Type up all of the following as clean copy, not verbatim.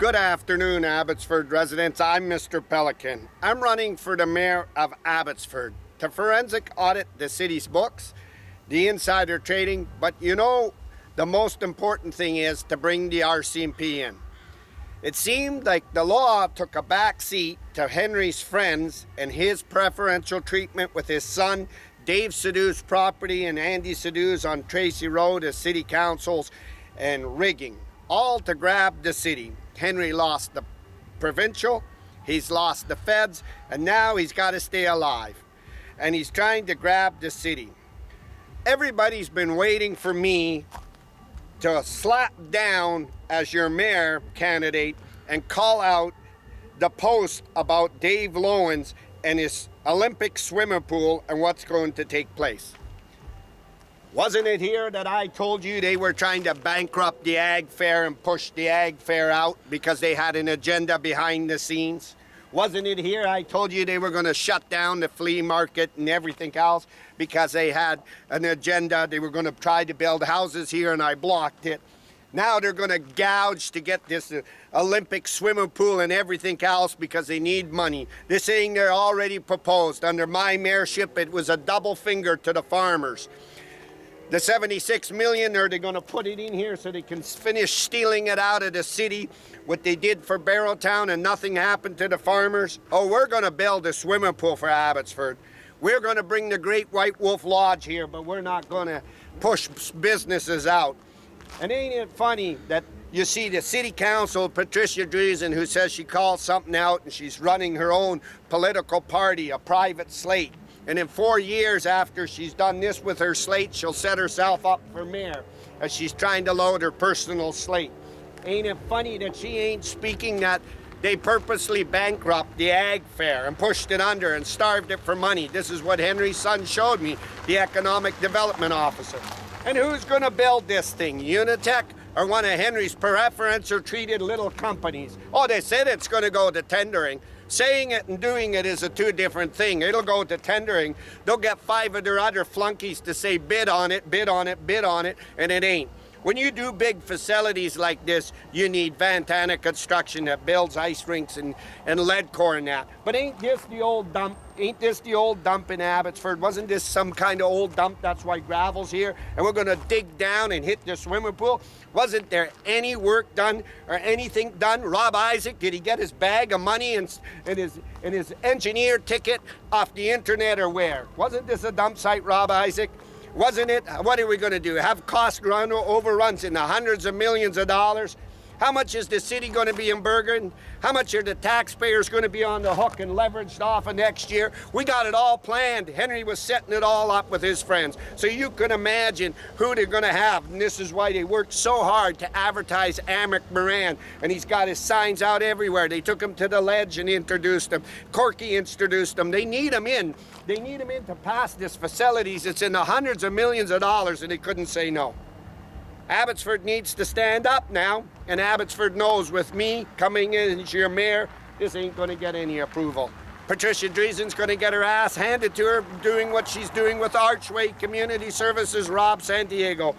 Good afternoon, Abbotsford residents. I'm Mr. Pelican. I'm running for the mayor of Abbotsford to forensic audit the city's books, the insider trading, but you know, the most important thing is to bring the RCMP in. It seemed like the law took a back seat to Henry's friends and his preferential treatment with his son, Dave Sidhu's property and Andy Sidhu's on Tracy Road as city councils and rigging, all to grab the city. Henry lost the provincial, he's lost the feds, and now he's got to stay alive. And he's trying to grab the city. Everybody's been waiting for me to slap down as your mayor candidate and call out the post about Dave Lowens and his Olympic swimming pool and what's going to take place. Wasn't it here that I told you they were trying to bankrupt the ag fair and push the ag fair out because they had an agenda behind the scenes? Wasn't it here I told you they were going to shut down the flea market and everything else because they had an agenda? They were going to try to build houses here and I blocked it. Now they're going to gouge to get this Olympic swimming pool and everything else because they need money. This thing they're already proposed. Under my mayorship, it was a double finger to the farmers. The 76 million, are they going to put it in here so they can finish stealing it out of the city, what they did for Barrowtown and nothing happened to the farmers? Oh, we're going to build a swimming pool for Abbotsford. We're going to bring the Great White Wolf Lodge here, but we're not going to push businesses out. And ain't it funny that you see the city council, Patricia Dreesen, who says she called something out and she's running her own political party, a private slate. And in 4 years after she's done this with her slate, she'll set herself up for mayor as she's trying to load her personal slate. Ain't it funny that she ain't speaking that they purposely bankrupt the ag fair and pushed it under and starved it for money? This is what Henry's son showed me, the economic development officer. And who's going to build this thing, Unitech or one of Henry's preferential treated little companies? Oh, they said it's going to go to tendering. Saying it and doing it is a two different thing. It'll go to tendering. They'll get 5 of their other flunkies to say bid on it, bid on it, bid on it, and it ain't. When you do big facilities like this, you need Vantana Construction that builds ice rinks and lead core and that. But ain't this the old dump? Ain't this the old dump in Abbotsford? Wasn't this some kind of old dump? That's why gravel's here. And we're going to dig down and hit the swimming pool. Wasn't there any work done or anything done? Rob Isaac, did he get his bag of money and his engineer ticket off the internet or where? Wasn't this a dump site, Rob Isaac? Wasn't it? What are we going to do? Have cost overruns in the hundreds of millions of dollars? How much is the city going to be in Bergen? How much are the taxpayers going to be on the hook and leveraged off of next year? We got it all planned. Henry was setting it all up with his friends. So you can imagine who they're going to have. And this is why they worked so hard to advertise Amric Moran. And he's got his signs out everywhere. They took him to the ledge and introduced him. Corky introduced him. They need him in. They need him in to pass this facilities. It's in the hundreds of millions of dollars and they couldn't say no. Abbotsford needs to stand up now, and Abbotsford knows with me coming in as your mayor, this ain't going to get any approval. Patricia Dreesen's going to get her ass handed to her doing what she's doing with Archway Community Services, Rob Santiago,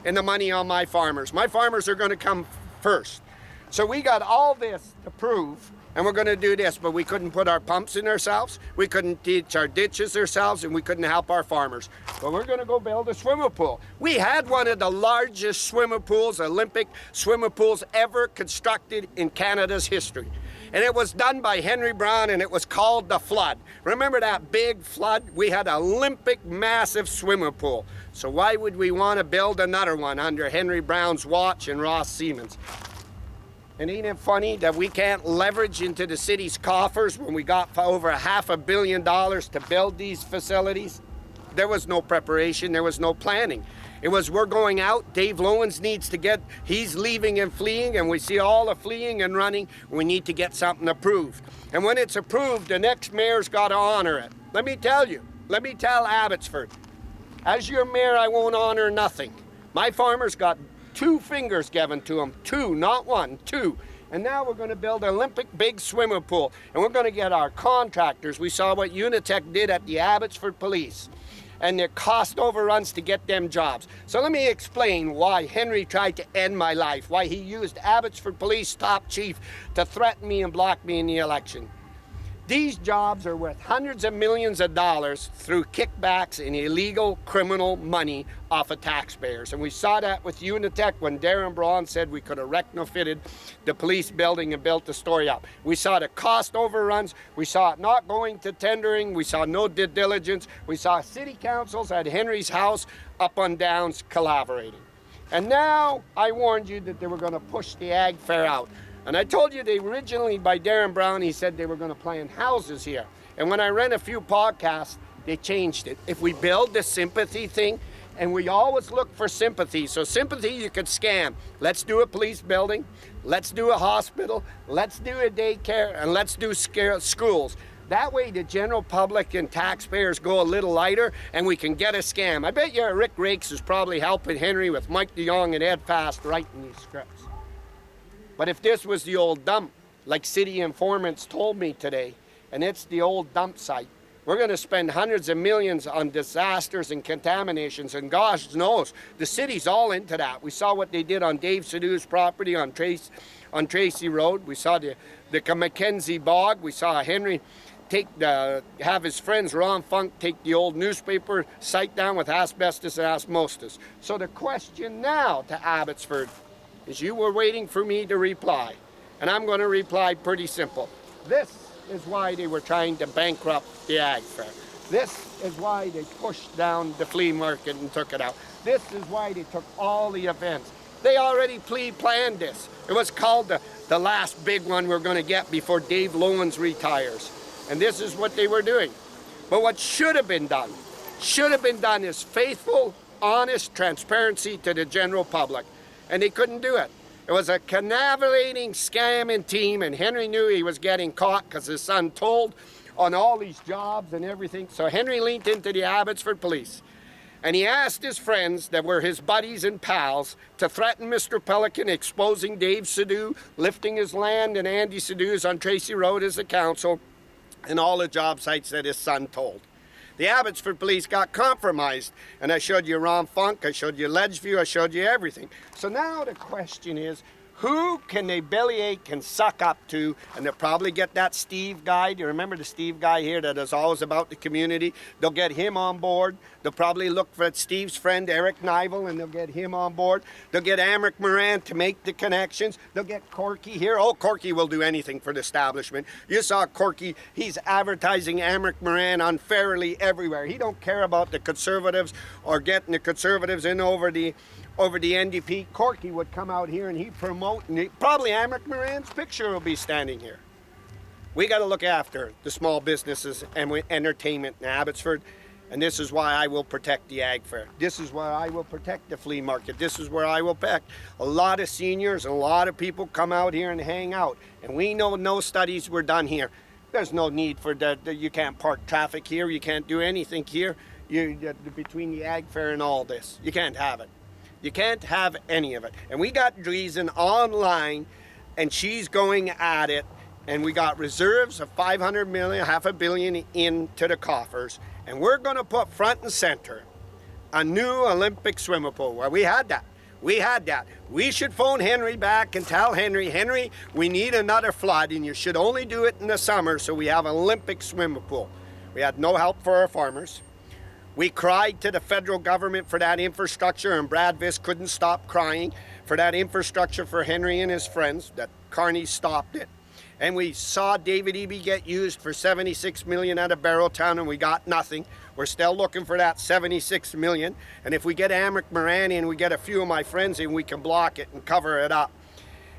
and the money on my farmers. My farmers are going to come first. So we got all this to prove, and we're going to do this, but we couldn't put our pumps in ourselves, we couldn't teach our ditches ourselves, and we couldn't help our farmers. But we're going to go build a swimming pool. We had one of the largest swimming pools, Olympic swimming pools ever constructed in Canada's history. And it was done by Henry Brown, and it was called the Flood. Remember that big flood? We had an Olympic massive swimming pool. So why would we want to build another one under Henry Brown's watch and Ross Siemens? And ain't it funny that we can't leverage into the city's coffers when we got over $500 million to build these facilities? There was no preparation, there was no planning. It was, we're going out, Dave Lowens needs to get, he's leaving and fleeing, and we see all the fleeing and running. We need to get something approved. And when it's approved, the next mayor's got to honor it. Let me tell Abbotsford, as your mayor, I won't honor nothing. My farmers got 2 fingers given to them, 2, not 1, 2. And now we're going to build an Olympic big swimming pool. And we're going to get our contractors. We saw what Unitech did at the Abbotsford Police. and the cost overruns to get them jobs. So let me explain why Henry tried to end my life, why he used Abbotsford Police top chief to threaten me and block me in the election. These jobs are worth hundreds of millions of dollars through kickbacks and illegal criminal money off of taxpayers. And we saw that with Unitech when Darren Braun said we could have retrofitted the police building and built the story up. We saw the cost overruns. We saw it not going to tendering. We saw no due diligence. We saw city councils at Henry's house up on Downs collaborating. And now I warned you that they were going to push the ag fair out. And I told you they originally, by Darren Brown, he said they were going to plant houses here. And when I ran a few podcasts, they changed it. If we build the sympathy thing, and we always look for sympathy. So sympathy you could scam. Let's do a police building. Let's do a hospital. Let's do a daycare. And let's do schools. That way the general public and taxpayers go a little lighter and we can get a scam. I bet you Rick Rakes is probably helping Henry with Mike DeYoung and Ed Fast writing these scripts. But if this was the old dump, like city informants told me today, and it's the old dump site, we're going to spend hundreds of millions on disasters and contaminations, and gosh knows, the city's all into that. We saw what they did on Dave Sidhu's property on Tracy Road. We saw the Mackenzie Bog. We saw Henry have his friends Ron Funk take the old newspaper site down with asbestos and osmosis. So the question now to Abbotsford is, you were waiting for me to reply, and I'm going to reply pretty simple. This is why they were trying to bankrupt the ag fair. This is why they pushed down the flea market and took it out. This is why they took all the events. They already planned this. It was called the last big one we're going to get before Dave Lowens retires. And this is what they were doing. But what should have been done is faithful, honest transparency to the general public. And they couldn't do it. It was a cannavalating, scamming team, and Henry knew he was getting caught because his son told on all these jobs and everything. So Henry leaned into the Abbotsford Police, and he asked his friends that were his buddies and pals to threaten Mr. Pelican, exposing Dave Sidhu, lifting his land and Andy Sidhu's on Tracy Road as the council, and all the job sites that his son told. The Abbotsford Police got compromised, and I showed you Ron Funk, I showed you Ledgeview, I showed you everything. So now the question is, who can they bellyache and suck up to? And they'll probably get that Steve guy. Do you remember the Steve guy here that is always about the community? They'll get him on board. They'll probably look for Steve's friend Eric Nivel, and they'll get him on board. They'll get Amric Moran to make the connections. They'll get Corky here. Oh, Corky will do anything for the establishment. You saw Corky. He's advertising Amric Moran unfairly everywhere. He don't care about the Conservatives or getting the Conservatives in over the NDP. Corky would come out here and he'd promote, and probably Amric Moran's picture will be standing here. We got to look after the small businesses and entertainment in Abbotsford, and this is why I will protect the ag fair. This is why I will protect the flea market. This is where I will protect a lot of seniors and a lot of people come out here and hang out, and we know no studies were done here. There's no need for that. You can't park traffic here. You can't do anything here. Between the ag fair and all this, you can't have it. You can't have any of it. And we got Dreesen online, and she's going at it, and we got reserves of 500 million, half a billion into the coffers, and we're going to put front and center a new Olympic swimming pool. Well, we had that. We should phone Henry back and tell Henry, we need another flood, and you should only do it in the summer so we have an Olympic swimming pool. We had no help for our farmers. We cried to the federal government for that infrastructure, and Brad Viss couldn't stop crying for that infrastructure for Henry and his friends. That Carney stopped it. And we saw David Eby get used for $76 million out of Barrowtown, and we got nothing. We're still looking for that $76 million. And if we get Amric Moran in, we get a few of my friends in, we can block it and cover it up.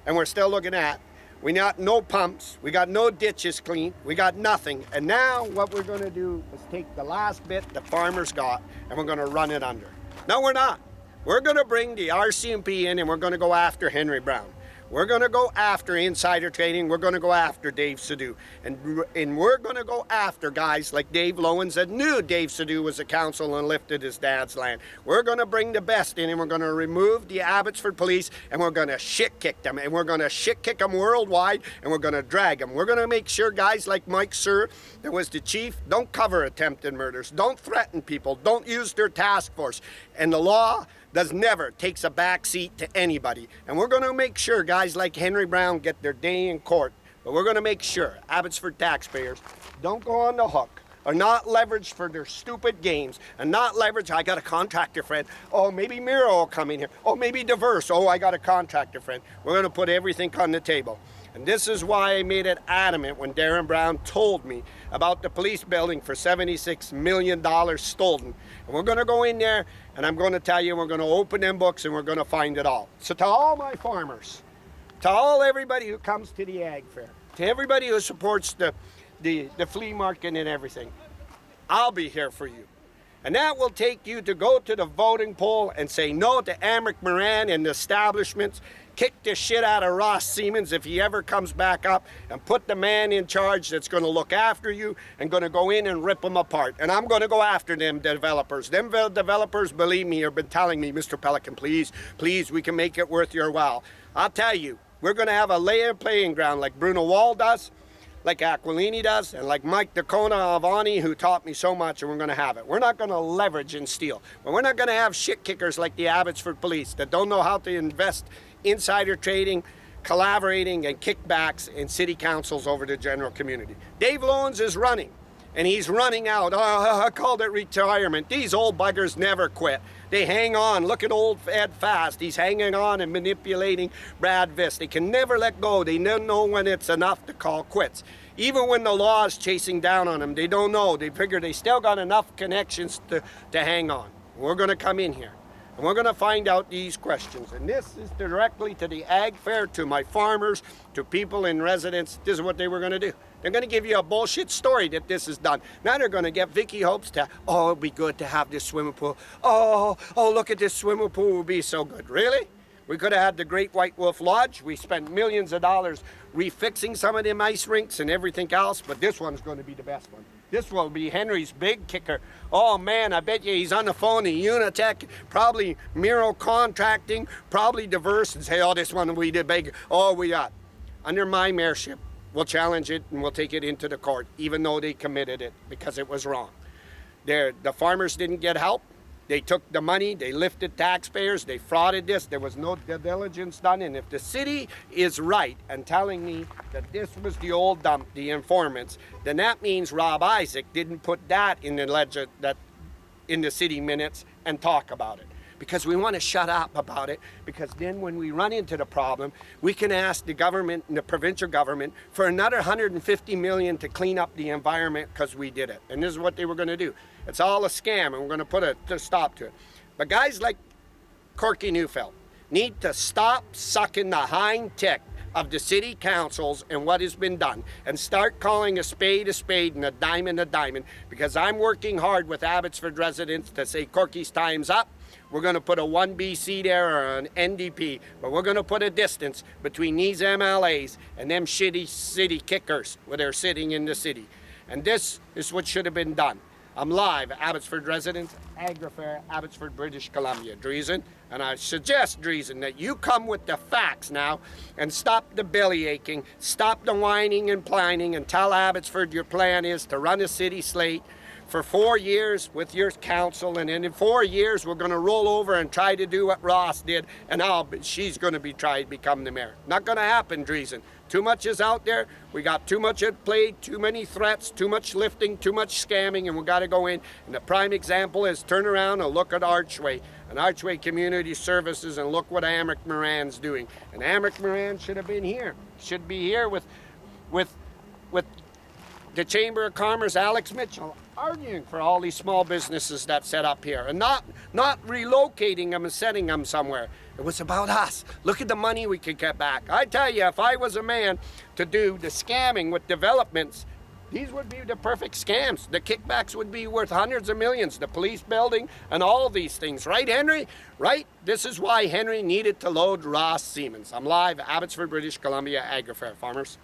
And we're still looking at, we got no pumps, we got no ditches cleaned, we got nothing. And now what we're going to do is take the last bit the farmers got, and we're going to run it under. No, we're not. We're going to bring the RCMP in, and we're going to go after Henry Brown. We're going to go after insider trading. We're going to go after Dave Sidhu. And we're going to go after guys like Dave Lowens that knew Dave Sidhu was a council and lifted his dad's land. We're going to bring the best in, and we're going to remove the Abbotsford police, and we're going to shit kick them. And we're going to shit kick them worldwide, and we're going to drag them. We're going to make sure guys like Mike Sir, that was the chief, don't cover attempted murders. Don't threaten people. Don't use their task force. And the law never takes a back seat to anybody. And we're going to make sure guys like Henry Brown get their day in court. But we're going to make sure Abbotsford taxpayers don't go on the hook, or not leveraged for their stupid games, and not leverage, I got a contractor friend. Oh, maybe Miro will come in here. Oh, maybe Diverse. Oh, I got a contractor friend. We're going to put everything on the table. And this is why I made it adamant when Darren Brown told me about the police building for $76 million stolen. And we're going to go in there, and I'm going to tell you, we're going to open them books, and we're going to find it all. So to all my farmers, to all everybody who comes to the ag fair, to everybody who supports the flea market and everything, I'll be here for you. And that will take you to go to the voting poll and say no to Amric Moran and the establishments. Kick the shit out of Ross Siemens if he ever comes back up, and put the man in charge that's going to look after you and going to go in and rip them apart. And I'm going to go after them developers. Them developers, believe me, have been telling me, Mr. Pelican, please, please, we can make it worth your while. I'll tell you, we're going to have a layer playing ground like Bruno Wall does, like Aquilini does, and like Mike Dacona Avani, who taught me so much, and we're going to have it. We're not going to leverage and steal. But we're not going to have shit kickers like the Abbotsford police that don't know how to invest insider trading, collaborating, and kickbacks in city councils over the general community. Dave Lowens is running, and he's running out. Oh, I called it retirement. These old buggers never quit. They hang on. Look at old Ed Fast. He's hanging on and manipulating Brad Viss. They can never let go. They never know when it's enough to call quits. Even when the law is chasing down on them, they don't know. They figure they still got enough connections to hang on. We're going to come in here, and we're going to find out these questions. And this is directly to the ag fair, to my farmers, to people in residence. This is what they were going to do. They're going to give you a bullshit story that this is done. Now they're going to get Vicky Hopes to, oh, it'd be good to have this swimming pool. Oh, look at this swimming pool, it would be so good. Really? We could have had the Great White Wolf Lodge. We spent millions of dollars refixing some of them ice rinks and everything else, but this one's going to be the best one. This will be Henry's big kicker. Oh man, I bet you he's on the phone in Unitech, probably Miro Contracting, probably Diverse, and say, oh, this one will be the big, oh, we got. Under my mayorship, we'll challenge it and we'll take it into the court, even though they committed it, because it was wrong. The farmers didn't get help. They took the money, they lifted taxpayers, they frauded this, there was no due diligence done. And if the city is right and telling me that this was the old dump, the informants, then that means Rob Isaac didn't put that in the city minutes and talk about it. Because we want to shut up about it, because then when we run into the problem, we can ask the government and the provincial government for another 150 million to clean up the environment because we did it. And this is what they were going to do. It's all a scam, and we're going to put a stop to it. But guys like Corky Neufeld need to stop sucking the hind tick of the city councils and what has been done, and start calling a spade and a diamond, because I'm working hard with Abbotsford residents to say Corky's time's up. We're going to put a 1BC there or an NDP, but we're going to put a distance between these MLAs and them shitty city kickers where they're sitting in the city. And this is what should have been done. I'm live, Abbotsford residents, Agri-Fair, Abbotsford, British Columbia. Dreesen, and I suggest, Dreesen, that you come with the facts now and stop the belly aching, stop the whining and plining, and tell Abbotsford your plan is to run a city slate for 4 years with your council, and then in 4 years we're going to roll over and try to do what Ross did, and she's going to be trying to become the mayor. Not going to happen, Dreesen. Too much is out there. We got too much at play, too many threats, too much lifting, too much scamming, and we got to go in. And the prime example is turn around and look at Archway and Archway Community Services, and look what Amric Moran's doing. And Amric Moran should have been here. Should be here with the Chamber of Commerce, Alex Mitchell, arguing for all these small businesses that set up here, and not relocating them and setting them somewhere. It was about us. Look at the money we could get back. I tell you, if I was a man to do the scamming with developments, These would be the perfect scams. The kickbacks would be worth hundreds of millions, the police building and all these things. Right, Henry? Right? This is why Henry needed to load Ross Siemens. I'm live, Abbotsford, British Columbia, Agri-Fair Farmers.